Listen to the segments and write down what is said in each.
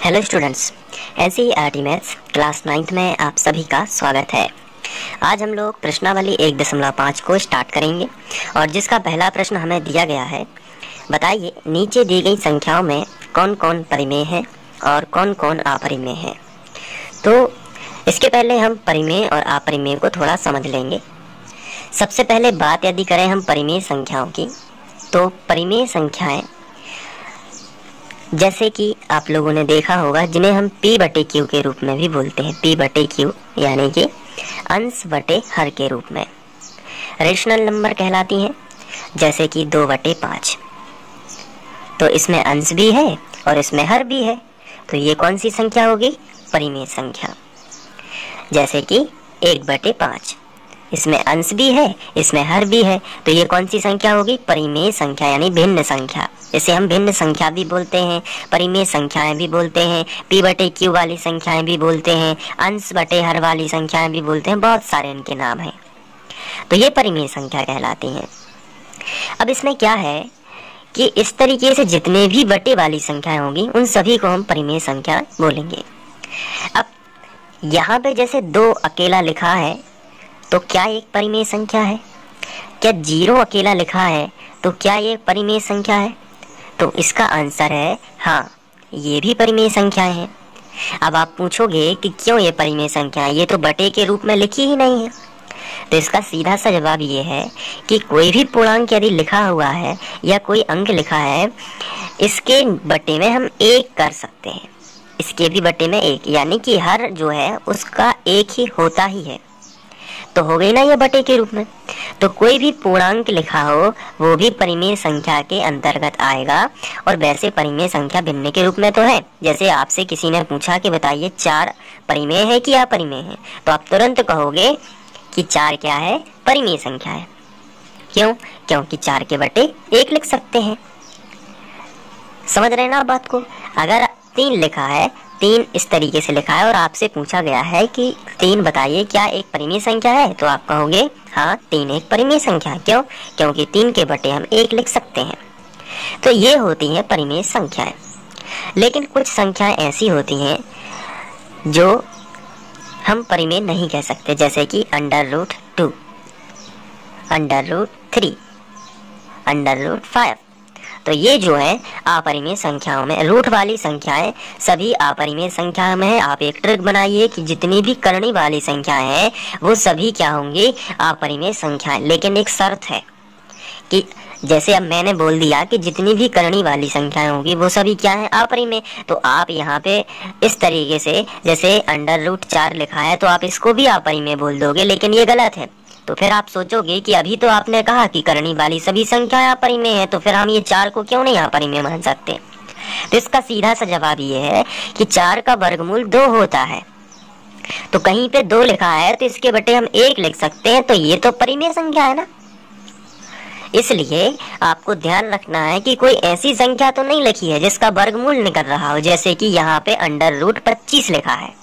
Hello students, NCERT maths class 9th में आप सभी का स्वागत है। आज हम लोग प्रश्नावली 1.5 को स्टार्ट करेंगे और जिसका पहला प्रश्न हमें दिया गया है, बताइए नीचे दी गई संख्याओं में कौन कौन परिमेय है और कौन कौन अपरिमेय है। तो इसके पहले हम परिमेय और अपरिमेय को थोड़ा समझ लेंगे। सबसे पहले बात यदि करें हम परिमेय संख्याओं की, तो परिमेय संख्याएं जैसे कि आप लोगों ने देखा होगा जिन्हें हम p/q के रूप में भी बोलते हैं। p/q यानी कि अंश बटे हर के रूप में रेशनल नंबर कहलाती हैं, जैसे कि 2/5। तो इसमें अंश भी है और इसमें हर भी है, तो ये कौन सी संख्या होगी? परिमेय संख्या। जैसे कि 1/5, इसमें अंश भी है इसमें हर भी है, तो ये कौन सी संख्या होगी? परिमेय संख्या यानी भिन्न संख्या। इसे हम भिन्न संख्या भी बोलते हैं, परिमेय संख्याएं भी बोलते हैं, p/q वाली संख्याएं भी बोलते हैं, अंश बटे हर वाली संख्याएं भी बोलते हैं, बहुत सारे इनके नाम हैं। तो ये परिमेय संख्या कहलाती हैं। अब इसमें क्या है कि इस तरीके से जितने भी बटे वाली संख्याएं होंगी उन सभी को हम परिमेय संख्या बोलेंगे। अब यहाँ पे जैसे 2 अकेला लिखा है, तो क्या एक परिमेय संख्या है? क्या 0 अकेला लिखा है, तो क्या ये परिमेय संख्या है? तो इसका आंसर है हाँ, ये भी परिमेय संख्याएं हैं। अब आप पूछोगे कि क्यों ये परिमेय संख्या है, ये तो बटे के रूप में लिखी ही नहीं है। तो इसका सीधा सा जवाब ये है कि कोई भी पूर्णांक यदि लिखा हुआ है या कोई अंक लिखा है, इसके बटे में हम 1 कर सकते हैं, इसके भी बटे में 1, यानी कि हर जो है उसका 1 ही होता ही है। तो हो गई ना ये बटे के रूप में। तो कोई भी पूर्णांक लिखा हो वो भी परिमेय संख्या के अंतर्गत आएगा, और वैसे परिमेय संख्या भिन्न के रूप में तो है। जैसे आपसे किसी ने पूछा कि बताइए 4 परिमेय है कि अपरिमेय है, तो आप तुरंत कहोगे कि 4 क्या है? परिमेय संख्या है। क्यों? क्योंकि 4 के बटे 1 लिख सकते हैं। समझ रहे हैं ना बात को? अगर 3 लिखा है, 3 इस तरीके से लिखा है और आपसे पूछा गया है कि 3 बताइए क्या एक परिमेय संख्या है, तो आप कहोगे हाँ 3 एक परिमेय संख्या है। क्यों? क्योंकि 3 के बटे हम 1 लिख सकते हैं। तो ये होती हैं परिमेय संख्याएं। लेकिन कुछ संख्याएं ऐसी होती हैं जो हम परिमेय नहीं कह सकते, जैसे कि √2, √3, √5। तो ये जो है अपरिमेय संख्याओं में, रूट वाली संख्याएं सभी अपरिमेय संख्या में है। आप एक ट्रिक बनाइए कि जितनी भी करनी वाली संख्याएं हैं वो सभी क्या होंगी? अपरिमेय संख्याएं। लेकिन एक शर्त है कि जैसे अब मैंने बोल दिया कि जितनी भी करनी वाली संख्याएं होंगी वो सभी क्या है? अपरिमेय। तो आप यहाँ पे इस तरीके से जैसे √4 लिखा है तो आप इसको भी अपरिमेय बोल दोगे, लेकिन ये गलत है। तो फिर आप सोचोगे कि अभी तो आपने कहा कि करनी वाली सभी संख्याएं अपरिमेय है, तो फिर हम ये 4 को क्यों नहीं अपरिमेय मान सकते? तो इसका सीधा सा जवाब ये है कि 4 का वर्गमूल 2 होता है। तो कहीं पे 2 लिखा है तो इसके बटे हम 1 लिख सकते हैं, तो ये तो परिमेय संख्या है ना। इसलिए आपको ध्यान रखना है कि कोई ऐसी संख्या तो नहीं लिखी है जिसका वर्गमूल निकल रहा हो। जैसे कि यहाँ पे √25 लिखा है।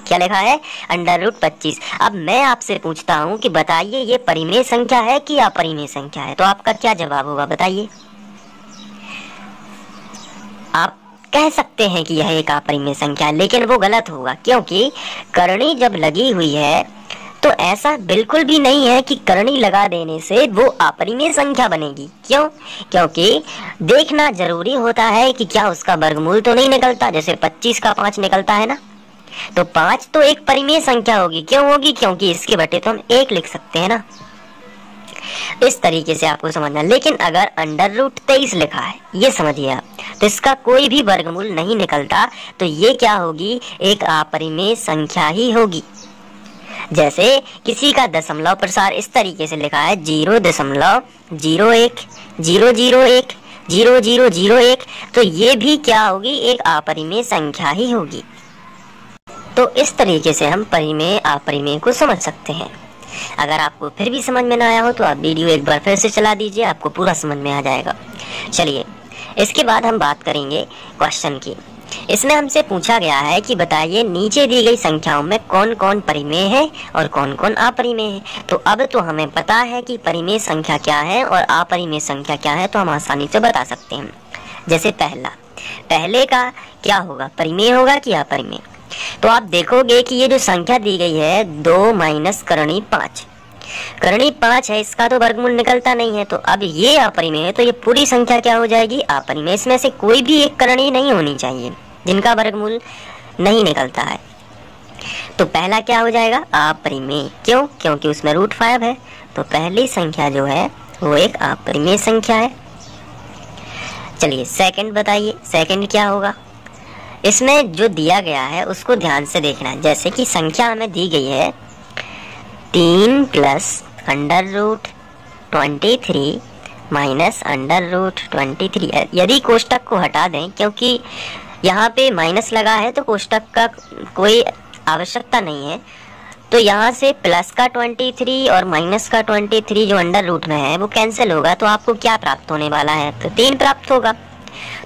क्या लिखा है? √25। अब मैं आपसे पूछता हूँ कि बताइए ये परिमेय संख्या है कि अपरिमेय संख्या है, तो आपका क्या जवाब होगा? बताइए। आप कह सकते हैं कि यह एक अपरिमेय संख्या है, लेकिन वो गलत होगा, क्योंकि करनी जब लगी हुई है तो ऐसा बिल्कुल भी नहीं है कि करनी लगा देने से वो अपरिमेय संख्या बनेगी। क्यों? क्योंकि देखना जरूरी होता है कि क्या उसका वर्गमूल तो नहीं निकलता। जैसे 25 का 5 निकलता है ना, तो 5 तो एक परिमेय संख्या होगी। क्यों होगी? क्योंकि इसके बटे तो हम 1 लिख सकते हैं ना। इस तरीके से आपको समझना। लेकिन अगर √23 लिखा है, ये समझिए आप, तो इसका कोई भी वर्गमूल नहीं निकलता, तो ये क्या होगी? एक अपरिमेय संख्या ही होगी। जैसे किसी का दशमलव प्रसार इस तरीके से लिखा है 0.01 001 0001, तो ये भी क्या होगी? एक अपरिमेय संख्या ही होगी। तो इस तरीके से हम परिमेय अपरिमेय को समझ सकते हैं। अगर आपको फिर भी समझ में ना आया हो तो आप वीडियो एक बार फिर से चला दीजिए, आपको पूरा समझ में आ जाएगा। चलिए, इसके बाद हम बात करेंगे क्वेश्चन की। इसमें हमसे पूछा गया है कि बताइए नीचे दी गई संख्याओं में कौन कौन परिमेय है और कौन कौन अपरिमेय है। तो अब तो हमें पता है कि परिमेय संख्या क्या है और अपरिमेय संख्या क्या है, तो हम आसानी से बता सकते हैं। जैसे पहला पहले का क्या होगा, परिमेय होगा कि अपरिमेय। तो आप देखोगे कि ये जो संख्या दी गई है 2 माइनस करणी 5, करणी 5 है, इसका तो वर्गमूल निकलता नहीं है, तो अब ये अपरिमेय है, तो ये पूरी संख्या क्या हो जाएगी, अपरिमेय। इसमें से कोई भी एक करणी नहीं होनी चाहिए जिनका वर्गमूल नहीं निकलता है। तो पहला क्या हो जाएगा, अपरिमेय। क्यों, क्योंकि उसमें √5 है, तो पहली संख्या जो है वो एक अपरिमेय संख्या है। चलिए सेकंड बताइए, सेकंड क्या होगा। इसमें जो दिया गया है उसको ध्यान से देखना है। जैसे कि संख्या हमें दी गई है 3 + √23 माइनस √23। यदि कोष्टक को हटा दें, क्योंकि यहाँ पे माइनस लगा है तो कोष्टक का कोई आवश्यकता नहीं है, तो यहाँ से प्लस का 23 और माइनस का 23 जो अंडर रूट में है वो कैंसिल होगा, तो आपको क्या प्राप्त होने वाला है, तो 3 प्राप्त होगा।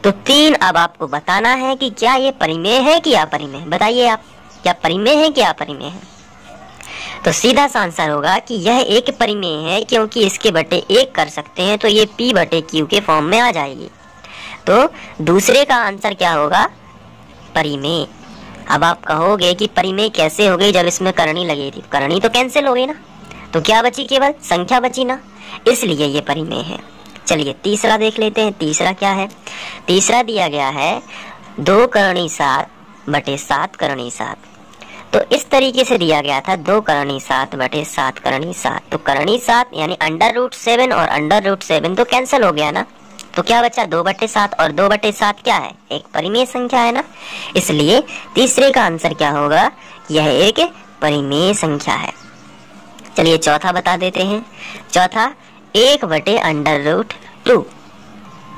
तो 3 अब आपको बताना है कि क्या ये परिमेय है कि अपरिमेय। बताइए आप, क्या परिमेय है कि अपरिमेय है। तो सीधा सा आंसर होगा कि यह एक परिमेय है, क्योंकि इसके बटे 1 कर सकते हैं, तो ये p/q के फॉर्म में आ जाएगी। तो दूसरे का आंसर क्या होगा, परिमेय। अब आप कहोगे कि परिमेय कैसे हो गई जब इसमें करणी लगी थी, करणी तो कैंसिल हो गई ना, तो क्या बची, केवल संख्या बची ना, इसलिए ये परिमेय है। चलिए तीसरा देख लेते हैं। तीसरा क्या है, तीसरा दिया गया है 2 करणी 7/7 करणी 7। तो इस तरीके से दिया गया था 2 करणी 7/7 करणी 7। तो करणी 7 यानी √7 और √7 तो कैंसिल हो गया ना, तो क्या बचा 2/7, और 2/7 क्या है, एक परिमेय संख्या है ना, इसलिए तीसरे का आंसर क्या होगा, यह एक परिमेय संख्या है। चलिए चौथा बता देते हैं। चौथा 1/√2।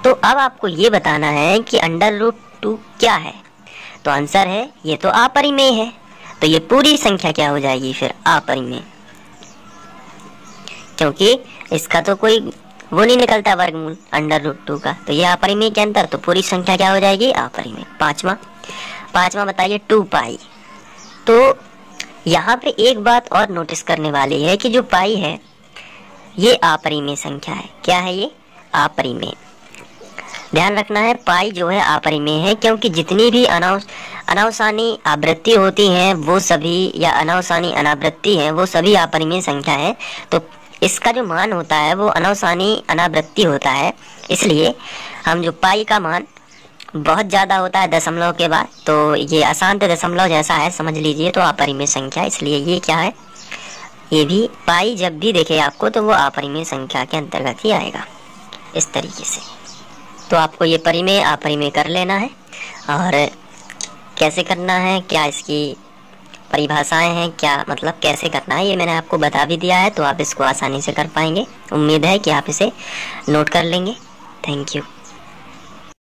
तो अब आपको ये बताना है कि √2 क्या है, तो आंसर है ये तो अपरिमेय है, तो ये पूरी संख्या क्या हो जाएगी फिर, अपरिमेय, क्योंकि इसका तो कोई वो नहीं निकलता वर्गमूल √2 का, तो ये अपरिमेय के अंदर, तो पूरी संख्या क्या हो जाएगी, अपरिमेय। पांचवा बताइए 2π। तो यहाँ पे एक बात और नोटिस करने वाली है कि जो पाई है ये अपरिमेय संख्या है। क्या है ये, अपरिमेय। ध्यान रखना है, पाई जो है अपरिमेय है, क्योंकि जितनी भी अनावसानी आवृत्ति होती हैं वो सभी, या अनावसानी अनावृत्ति है, वो सभी अपरिमेय संख्या है। तो इसका जो मान होता है वो अनावसानी अनावृत्ति होता है, इसलिए हम जो पाई का मान बहुत ज़्यादा होता है दशमलव के बाद, तो ये अशांत दशमलव जैसा है समझ लीजिए, तो अपरिमेय संख्या, इसलिए ये क्या है, ये भी पाई जब भी देखे आपको तो वो अपरिमेय संख्या के अंतर्गत ही आएगा, इस तरीके से। तो आपको ये परिमेय अपरिमेय कर लेना है, और कैसे करना है, क्या इसकी परिभाषाएं हैं, क्या मतलब कैसे करना है, ये मैंने आपको बता भी दिया है, तो आप इसको आसानी से कर पाएंगे। उम्मीद है कि आप इसे नोट कर लेंगे। Thank you.